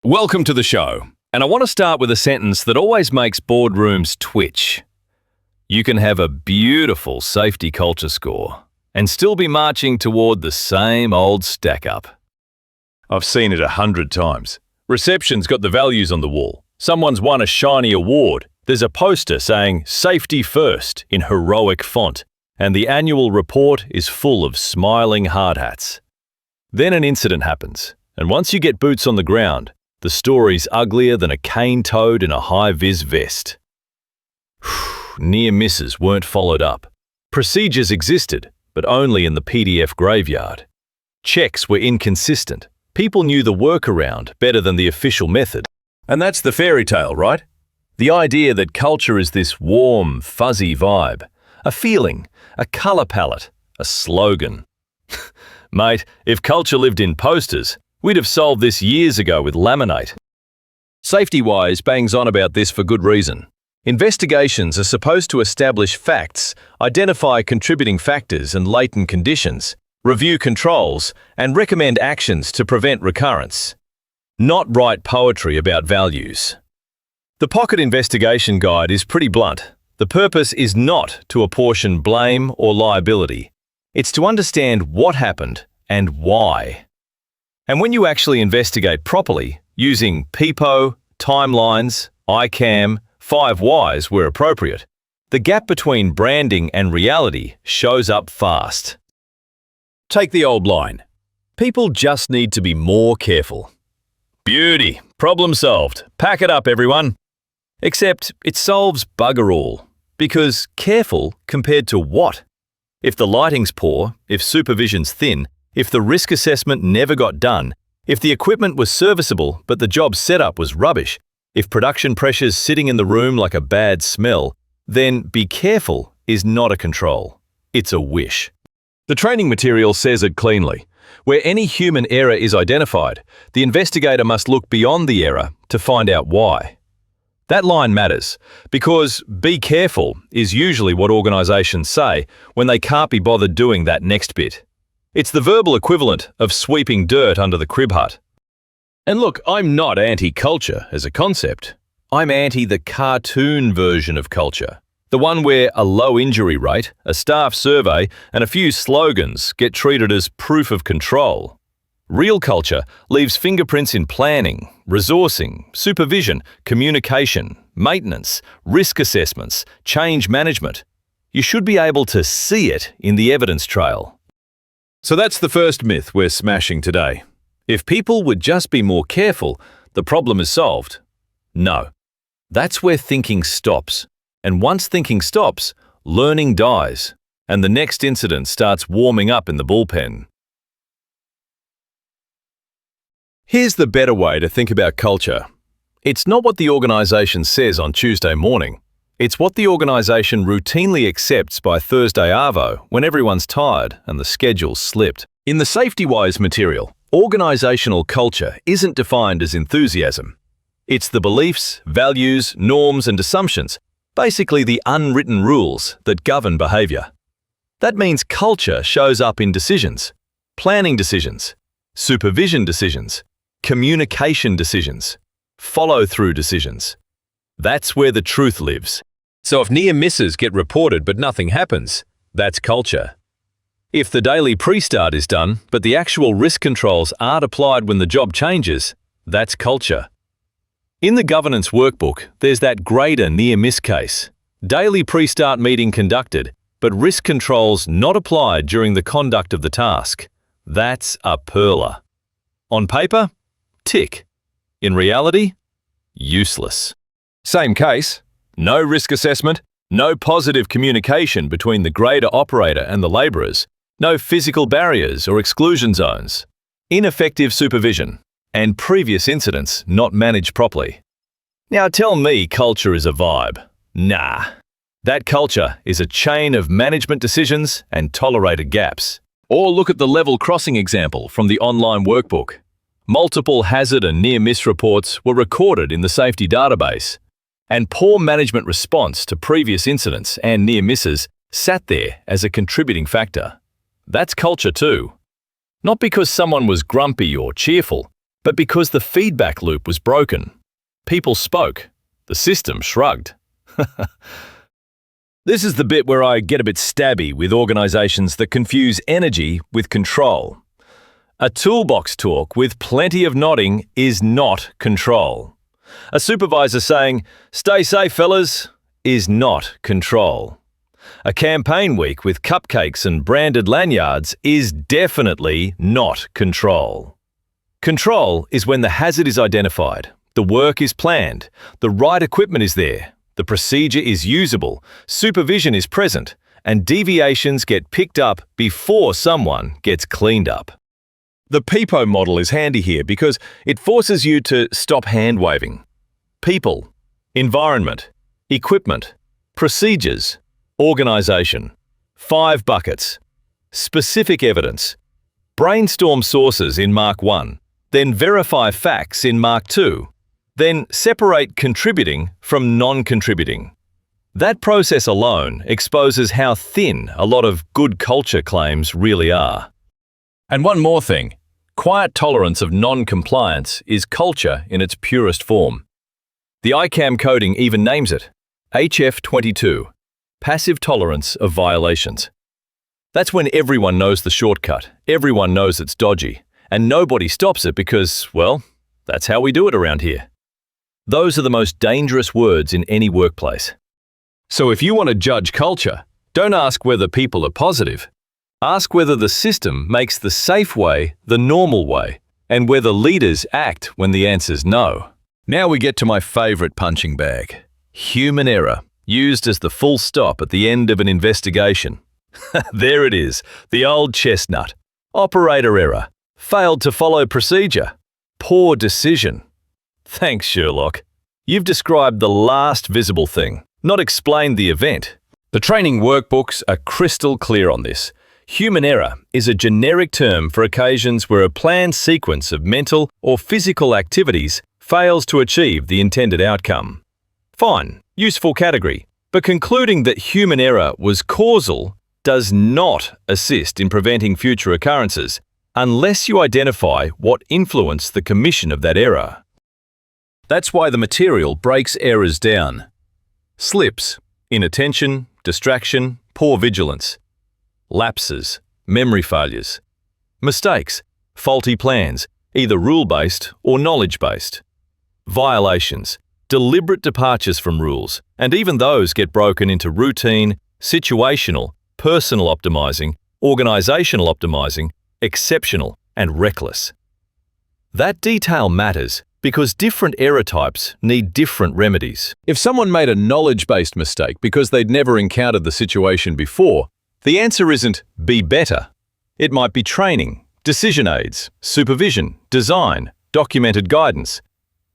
Welcome to the show, and I want to start with a sentence that always makes boardrooms twitch. You can have a beautiful safety culture score and still be marching toward the same old stack-up. I've seen it 100 times. Reception's got the values on the wall. Someone's won a shiny award. There's a poster saying "Safety First" in heroic font, and the annual report is full of smiling hard hats. Then an incident happens, and once you get boots on the ground, the story's uglier than a cane toad in a high-vis vest. Near misses weren't followed up. Procedures existed, but only in the PDF graveyard. Checks were inconsistent. People knew the workaround better than the official method. And that's the fairy tale, right? The idea that culture is this warm, fuzzy vibe, a feeling, a color palette, a slogan. Mate, if culture lived in posters, we'd have solved this years ago with laminate. SafetyWise bangs on about this for good reason. Investigations are supposed to establish facts, identify contributing factors and latent conditions, review controls, and recommend actions to prevent recurrence. Not write poetry about values. The Pocket Investigation Guide is pretty blunt. The purpose is not to apportion blame or liability. It's to understand what happened and why. And when you actually investigate properly, using PIPO, timelines, ICAM, 5 whys where appropriate, the gap between branding and reality shows up fast. Take the old line. People just need to be more careful. Beauty. Problem solved. Pack it up, everyone. Except it solves bugger all. Because careful compared to what? If the lighting's poor, if supervision's thin, if the risk assessment never got done, if the equipment was serviceable but the job setup was rubbish, if production pressure's sitting in the room like a bad smell, then be careful is not a control. It's a wish. The training material says it cleanly. Where any human error is identified, the investigator must look beyond the error to find out why. That line matters, because "be careful" is usually what organizations say when they can't be bothered doing that next bit. It's the verbal equivalent of sweeping dirt under the crib hut. And look, I'm not anti-culture as a concept. I'm anti the cartoon version of culture. The one where a low injury rate, a staff survey, and a few slogans get treated as proof of control. Real culture leaves fingerprints in planning, resourcing, supervision, communication, maintenance, risk assessments, change management. You should be able to see it in the evidence trail. So that's the first myth we're smashing today. If people would just be more careful, the problem is solved. No. That's where thinking stops. And once thinking stops, learning dies, and the next incident starts warming up in the bullpen. Here's the better way to think about culture. It's not what the organization says on Tuesday morning. It's what the organization routinely accepts by Thursday Arvo when everyone's tired and the schedule's slipped. In the SafetyWise material, organizational culture isn't defined as enthusiasm. It's the beliefs, values, norms, and assumptions, basically the unwritten rules that govern behavior. That means culture shows up in decisions, planning decisions, supervision decisions, communication decisions, follow-through decisions. That's where the truth lives. So if near misses get reported but nothing happens, that's culture. If the daily pre-start is done but the actual risk controls aren't applied when the job changes, that's culture. In the governance workbook, there's that greater near-miss case. Daily pre-start meeting conducted, but risk controls not applied during the conduct of the task. That's a pearler. On paper, tick. In reality, useless. Same case, no risk assessment, no positive communication between the grader operator and the labourers, no physical barriers or exclusion zones, ineffective supervision, and previous incidents not managed properly. Now tell me culture is a vibe. Nah. That culture is a chain of management decisions and tolerated gaps. Or look at the level crossing example from the online workbook. Multiple hazard and near-miss reports were recorded in the safety database, and poor management response to previous incidents and near misses sat there as a contributing factor. That's culture too. Not because someone was grumpy or cheerful, but because the feedback loop was broken. People spoke. The system shrugged. This is the bit where I get a bit stabby with organizations that confuse energy with control. A toolbox talk with plenty of nodding is not control. A supervisor saying, "Stay safe, fellas," is not control. A campaign week with cupcakes and branded lanyards is definitely not control. Control is when the hazard is identified, the work is planned, the right equipment is there, the procedure is usable, supervision is present, and deviations get picked up before someone gets cleaned up. The PEPO model is handy here because it forces you to stop hand-waving. People, environment, equipment, procedures, organization, 5 buckets, specific evidence, brainstorm sources in Mark 1, then verify facts in Mark 2, then separate contributing from non-contributing. That process alone exposes how thin a lot of good culture claims really are. And one more thing, quiet tolerance of non-compliance is culture in its purest form. The ICAM coding even names it, HF22, passive tolerance of violations. That's when everyone knows the shortcut, everyone knows it's dodgy, and nobody stops it because, well, that's how we do it around here. Those are the most dangerous words in any workplace. So if you want to judge culture, don't ask whether people are positive. Ask whether the system makes the safe way the normal way, and whether leaders act when the answer's no. Now we get to my favorite punching bag. Human error, used as the full stop at the end of an investigation. There it is, the old chestnut. Operator error, failed to follow procedure, poor decision. Thanks, Sherlock. You've described the last visible thing, not explained the event. The training workbooks are crystal clear on this. Human error is a generic term for occasions where a planned sequence of mental or physical activities fails to achieve the intended outcome. Fine, useful category, but concluding that human error was causal does not assist in preventing future occurrences unless you identify what influenced the commission of that error. That's why the material breaks errors down. Slips, inattention, distraction, poor vigilance. Lapses, memory failures. Mistakes, faulty plans, either rule-based or knowledge-based. Violations, deliberate departures from rules, and even those get broken into routine, situational, personal optimizing, organizational optimizing, exceptional, and reckless. That detail matters because different error types need different remedies. If someone made a knowledge-based mistake because they'd never encountered the situation before, the answer isn't be better. It might be training, decision aids, supervision, design, documented guidance.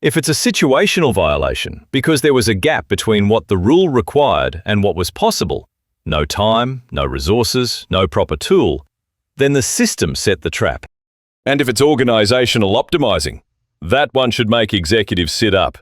If it's a situational violation because there was a gap between what the rule required and what was possible, no time, no resources, no proper tool, then the system set the trap. And if it's organizational optimizing, that one should make executives sit up.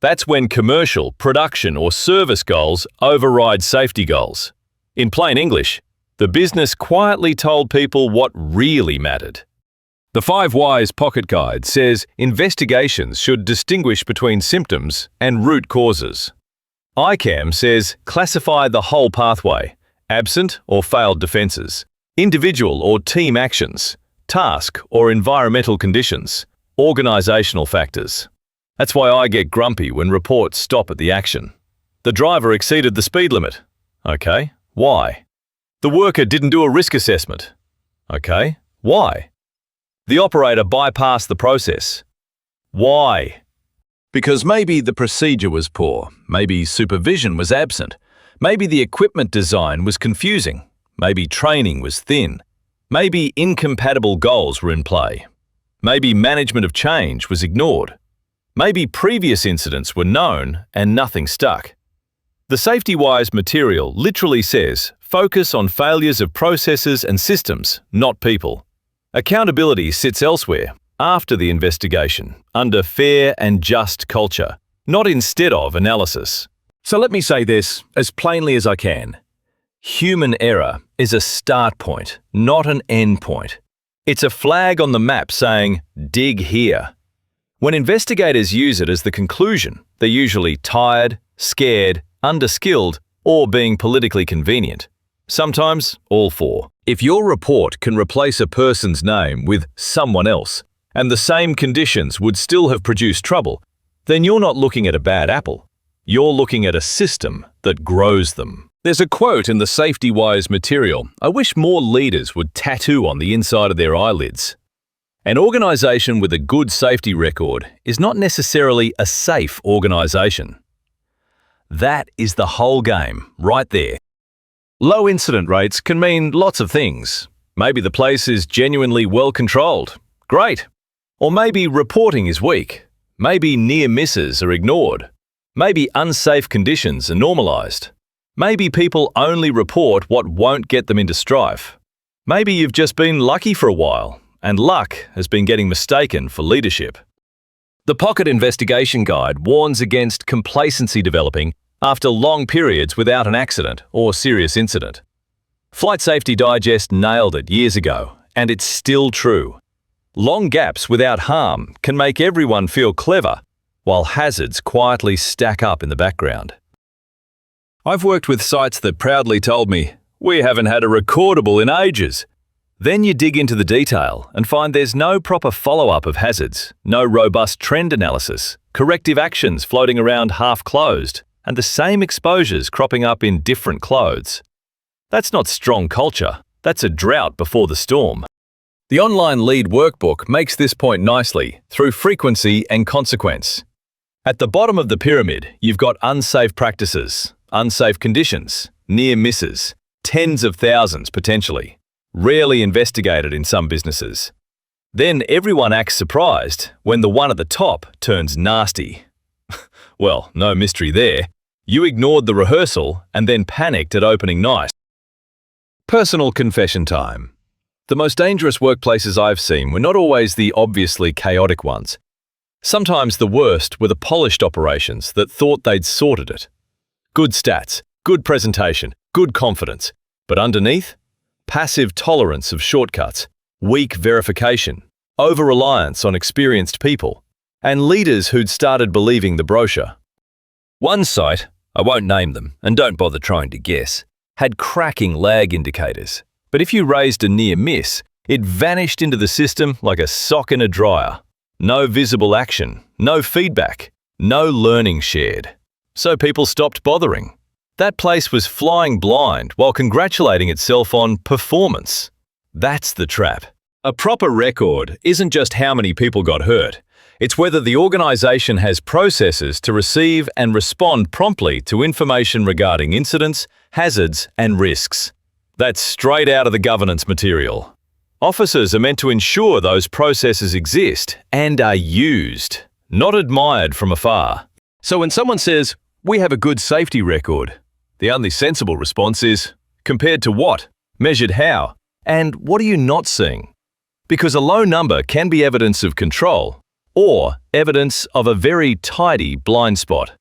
That's when commercial, production, or service goals override safety goals. In plain English, the business quietly told people what really mattered. The 5 Whys Pocket Guide says investigations should distinguish between symptoms and root causes. ICAM says classify the whole pathway, absent or failed defenses, individual or team actions, task or environmental conditions, organizational factors. That's why I get grumpy when reports stop at the action. The driver exceeded the speed limit. Okay, why? The worker didn't do a risk assessment. Okay, why? The operator bypassed the process. Why? Because maybe the procedure was poor, maybe supervision was absent, maybe the equipment design was confusing, maybe training was thin, maybe incompatible goals were in play. Maybe management of change was ignored. Maybe previous incidents were known and nothing stuck. The SafetyWise material literally says, focus on failures of processes and systems, not people. Accountability sits elsewhere, after the investigation, under fair and just culture, not instead of analysis. So let me say this as plainly as I can. Human error is a start point, not an end point. It's a flag on the map saying, dig here, When investigators use it as the conclusion, they're usually tired, scared, underskilled, or being politically convenient. Sometimes all four. If your report can replace a person's name with someone else, and the same conditions would still have produced trouble, then you're not looking at a bad apple. You're looking at a system that grows them. There's a quote in the Safety-Wise material I wish more leaders would tattoo on the inside of their eyelids. An organization with a good safety record is not necessarily a safe organization. That is the whole game, right there. Low incident rates can mean lots of things. Maybe the place is genuinely well controlled. Great. Or maybe reporting is weak. Maybe near misses are ignored. Maybe unsafe conditions are normalized. Maybe people only report what won't get them into strife. Maybe you've just been lucky for a while, and luck has been getting mistaken for leadership. The Pocket Investigation Guide warns against complacency developing after long periods without an accident or serious incident. Flight Safety Digest nailed it years ago, and it's still true. Long gaps without harm can make everyone feel clever, while hazards quietly stack up in the background. I've worked with sites that proudly told me, "We haven't had a recordable in ages." Then you dig into the detail and find there's no proper follow-up of hazards, no robust trend analysis, corrective actions floating around half-closed, and the same exposures cropping up in different clothes. That's not strong culture, that's a drought before the storm. The online lead workbook makes this point nicely through frequency and consequence. At the bottom of the pyramid, you've got unsafe practices, unsafe conditions, near misses, tens of thousands potentially, rarely investigated in some businesses. Then everyone acts surprised when the one at the top turns nasty. Well, no mystery there. You ignored the rehearsal and then panicked at opening night. Personal confession time. The most dangerous workplaces I've seen were not always the obviously chaotic ones. Sometimes the worst were the polished operations that thought they'd sorted it. Good stats, good presentation, good confidence, but underneath, passive tolerance of shortcuts, weak verification, over-reliance on experienced people, and leaders who'd started believing the brochure. One site, I won't name them and don't bother trying to guess, had cracking lag indicators, but if you raised a near miss, it vanished into the system like a sock in a dryer. No visible action, no feedback, no learning shared. So people stopped bothering. That place was flying blind while congratulating itself on performance. That's the trap. A proper record isn't just how many people got hurt. It's whether the organization has processes to receive and respond promptly to information regarding incidents, hazards, and risks. That's straight out of the governance material. Officers are meant to ensure those processes exist and are used, not admired from afar. So when someone says, "We have a good safety record," the only sensible response is, compared to what? Measured how? And what are you not seeing? Because a low number can be evidence of control, or evidence of a very tidy blind spot.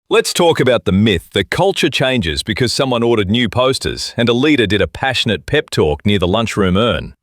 Let's talk about the myth that culture changes because someone ordered new posters and a leader did a passionate pep talk near the lunchroom urn.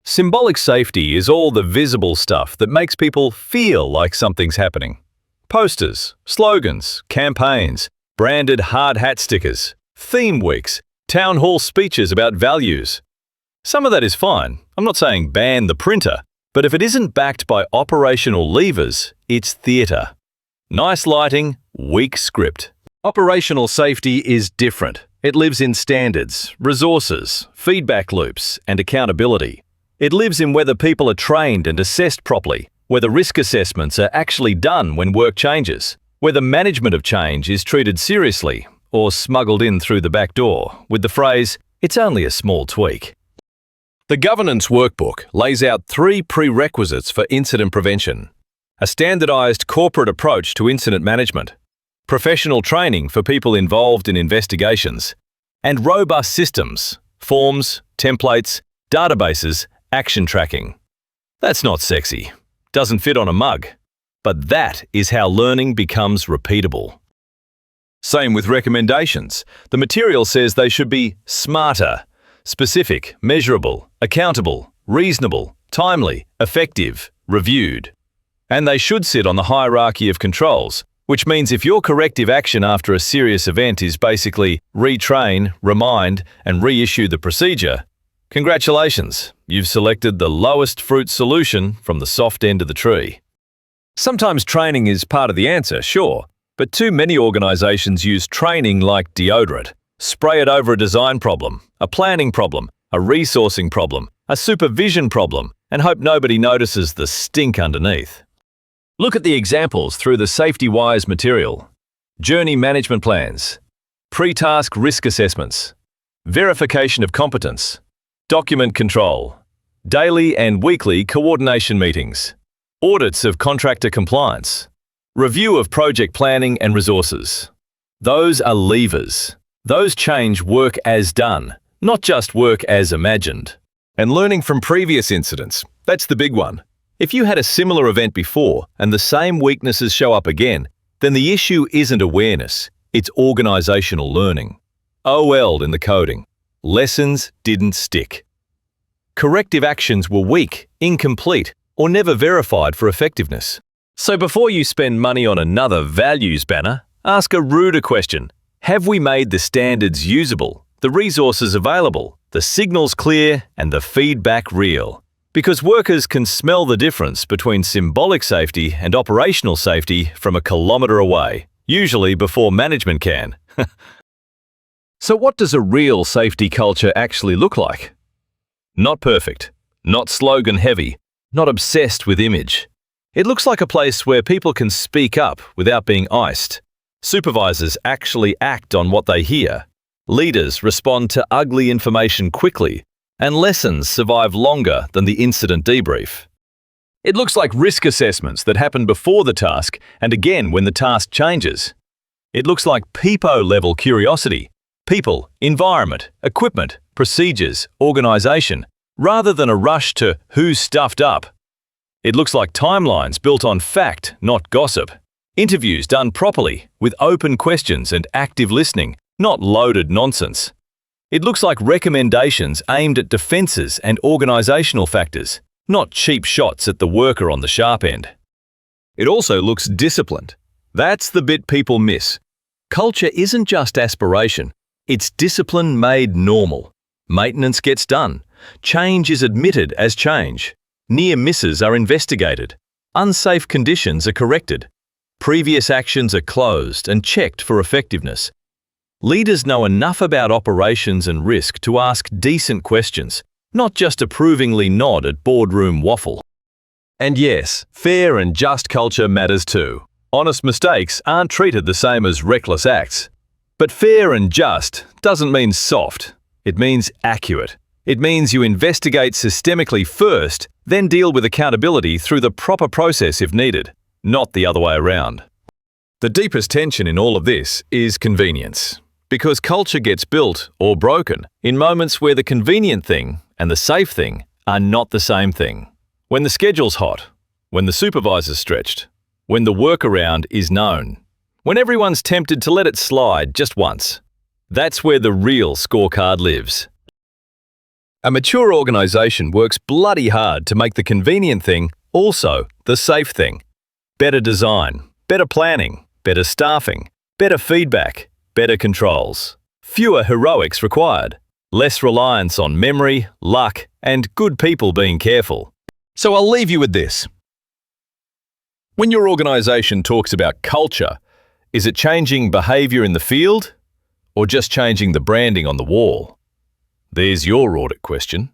Symbolic safety is all the visible stuff that makes people feel like something's happening. Posters, slogans, campaigns, branded hard hat stickers, theme weeks, town hall speeches about values. Some of that is fine. I'm not saying ban the printer, but if it isn't backed by operational levers, it's theatre. Nice lighting, weak script. Operational safety is different. It lives in standards, resources, feedback loops, and accountability. It lives in whether people are trained and assessed properly, whether risk assessments are actually done when work changes, whether management of change is treated seriously or smuggled in through the back door with the phrase, "It's only a small tweak." The Governance Workbook lays out 3 prerequisites for incident prevention: a standardized corporate approach to incident management, professional training for people involved in investigations, and robust systems, forms, templates, databases, action tracking. That's not sexy, doesn't fit on a mug, but that is how learning becomes repeatable. Same with recommendations. The material says they should be smarter, specific, measurable, accountable, reasonable, timely, effective, reviewed. And they should sit on the hierarchy of controls, which means if your corrective action after a serious event is basically retrain, remind, and reissue the procedure, congratulations, you've selected the lowest fruit solution from the soft end of the tree. Sometimes training is part of the answer, sure, but too many organizations use training like deodorant. Spray it over a design problem, a planning problem, a resourcing problem, a supervision problem, and hope nobody notices the stink underneath. Look at the examples through the Safety Wires material. Journey management plans, pre-task risk assessments, verification of competence, document control, daily and weekly coordination meetings, audits of contractor compliance, review of project planning and resources. Those are levers. Those change work as done, not just work as imagined. And learning from previous incidents, that's the big one. If you had a similar event before and the same weaknesses show up again, then the issue isn't awareness, it's organizational learning. OL in the coding. Lessons didn't stick. Corrective actions were weak, incomplete, or never verified for effectiveness. So before you spend money on another values banner, ask a ruder question. Have we made the standards usable, the resources available, the signals clear, and the feedback real? Because workers can smell the difference between symbolic safety and operational safety from a kilometre away, usually before management can. So what does a real safety culture actually look like? Not perfect, not slogan heavy, not obsessed with image. It looks like a place where people can speak up without being iced. Supervisors actually act on what they hear. Leaders respond to ugly information quickly, and lessons survive longer than the incident debrief. It looks like risk assessments that happen before the task and again when the task changes. It looks like PEPO-level curiosity, people, environment, equipment, procedures, organization, rather than a rush to who's stuffed up. It looks like timelines built on fact, not gossip. Interviews done properly, with open questions and active listening, not loaded nonsense. It looks like recommendations aimed at defenses and organizational factors, not cheap shots at the worker on the sharp end. It also looks disciplined. That's the bit people miss. Culture isn't just aspiration, it's discipline made normal. Maintenance gets done. Change is admitted as change. Near misses are investigated. Unsafe conditions are corrected. Previous actions are closed and checked for effectiveness. Leaders know enough about operations and risk to ask decent questions, not just approvingly nod at boardroom waffle. And yes, fair and just culture matters too. Honest mistakes aren't treated the same as reckless acts. But fair and just doesn't mean soft. It means accurate. It means you investigate systemically first, then deal with accountability through the proper process if needed, not the other way around. The deepest tension in all of this is convenience. Because culture gets built or broken in moments where the convenient thing and the safe thing are not the same thing. When the schedule's hot, when the supervisor's stretched, when the workaround is known, when everyone's tempted to let it slide just once. That's where the real scorecard lives. A mature organization works bloody hard to make the convenient thing also the safe thing. Better design, better planning, better staffing, better feedback, better controls. Fewer heroics required. Less reliance on memory, luck, and good people being careful. So I'll leave you with this. When your organization talks about culture, is it changing behavior in the field or just changing the branding on the wall? There's your audit question.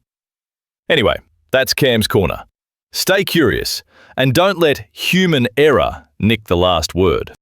Anyway, that's Cam's Corner. Stay curious and don't let human error nick the last word.